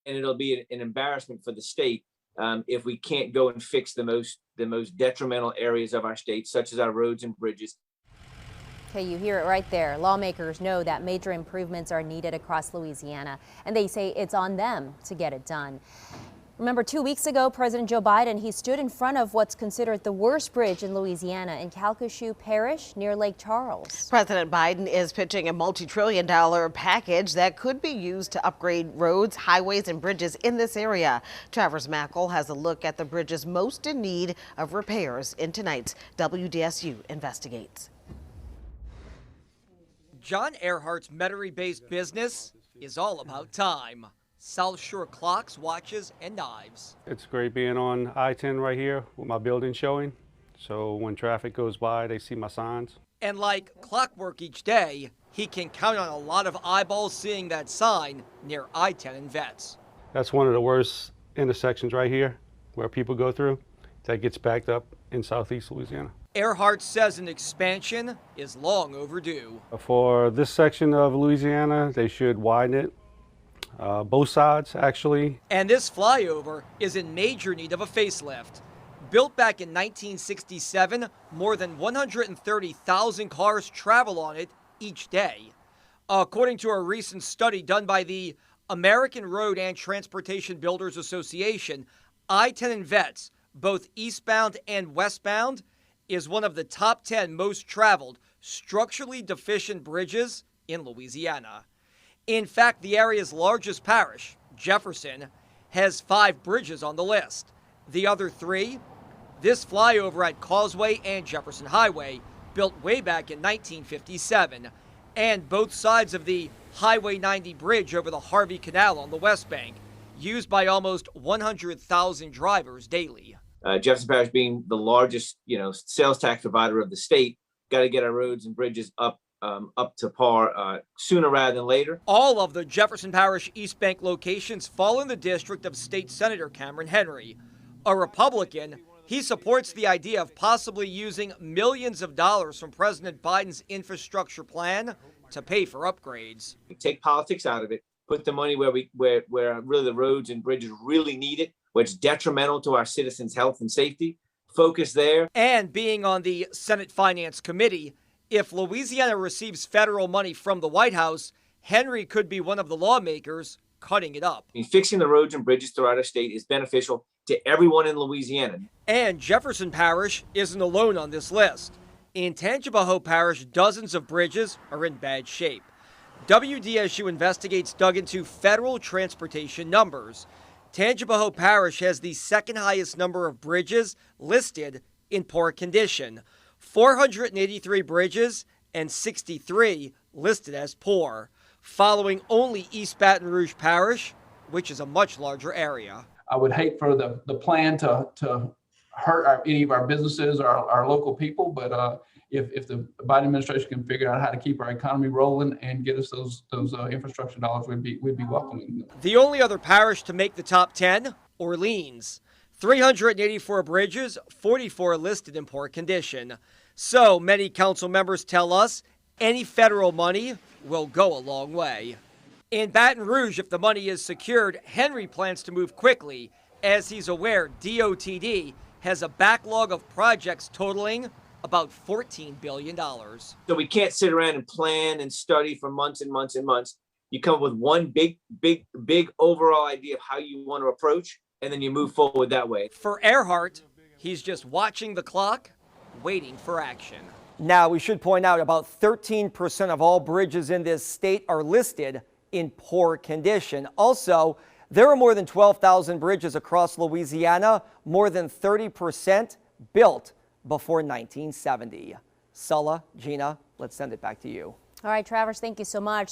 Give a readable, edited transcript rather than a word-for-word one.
and it'll be an embarrassment for the state if we can't go and fix the most detrimental areas of our state, such as our roads and bridges. Okay, you hear it right there. Lawmakers know that major improvements are needed across Louisiana, and they say it's on them to get it done. Remember, 2 weeks ago, President Joe Biden, he stood in front of what's considered the worst bridge in Louisiana in Calcasieu Parish near Lake Charles. President Biden is pitching a multi-trillion-dollar package that could be used to upgrade roads, highways, and bridges in this area. Travers Mackel has a look at the bridges most in need of repairs in tonight's WDSU Investigates. John Earhart's Metairie-based business is all about time. South Shore clocks, watches, and knives. It's great being on I-10 right here with my building showing. So when traffic goes by, they see my signs. And like clockwork each day, he can count on a lot of eyeballs seeing that sign near I-10 and Vets. That's one of the worst intersections right here where people go through. That gets backed up in southeast Louisiana. Earhart says an expansion is long overdue. For this section of Louisiana, they should widen it. Both sides, actually. And this flyover is in major need of a facelift. Built back in 1967, more than 130,000 cars travel on it each day. According to a recent study done by the American Road and Transportation Builders Association, I-10 and Vets, both eastbound and westbound, is one of the top 10 most traveled structurally deficient bridges in Louisiana. In fact, the area's largest parish, Jefferson, has 5 bridges on the list. The other 3, this flyover at Causeway and Jefferson Highway, built way back in 1957, and both sides of the Highway 90 bridge over the Harvey Canal on the West Bank, used by almost 100,000 drivers daily. Jefferson Parish being the largest, sales tax provider of the state, got to get our roads and bridges up to par sooner rather than later. All of the Jefferson Parish East Bank locations fall in the district of State Senator Cameron Henry. A Republican, he supports the idea of possibly using millions of dollars from President Biden's infrastructure plan to pay for upgrades. Take politics out of it, put the money where really the roads and bridges really need it, where it's detrimental to our citizens' health and safety. Focus there. And being on the Senate Finance Committee, if Louisiana receives federal money from the White House, Henry could be one of the lawmakers cutting it up. Fixing the roads and bridges throughout our state is beneficial to everyone in Louisiana. And Jefferson Parish isn't alone on this list. In Tangipahoa Parish, dozens of bridges are in bad shape. WDSU Investigates dug into federal transportation numbers. Tangipahoa Parish has the second highest number of bridges listed in poor condition. 483 bridges and 63 listed as poor, following only East Baton Rouge Parish, which is a much larger area. I would hate for the plan to hurt any of our businesses or our local people, but if the Biden administration can figure out how to keep our economy rolling and get us those infrastructure dollars, we'd be welcoming them. The only other parish to make the top 10, Orleans. 384 bridges, 44 listed in poor condition. So many council members tell us any federal money will go a long way. In Baton Rouge, if the money is secured, Henry plans to move quickly, as he's aware DOTD has a backlog of projects totaling about $14 billion. So we can't sit around and plan and study for months and months and months. You come up with one big overall idea of how you want to approach, and then you move forward that way. For Earhart, he's just watching the clock, waiting for action. Now, we should point out about 13% of all bridges in this state are listed in poor condition. Also, there are more than 12,000 bridges across Louisiana, more than 30% built before 1970. Sulla, Gina, let's send it back to you. All right, Travers, thank you so much.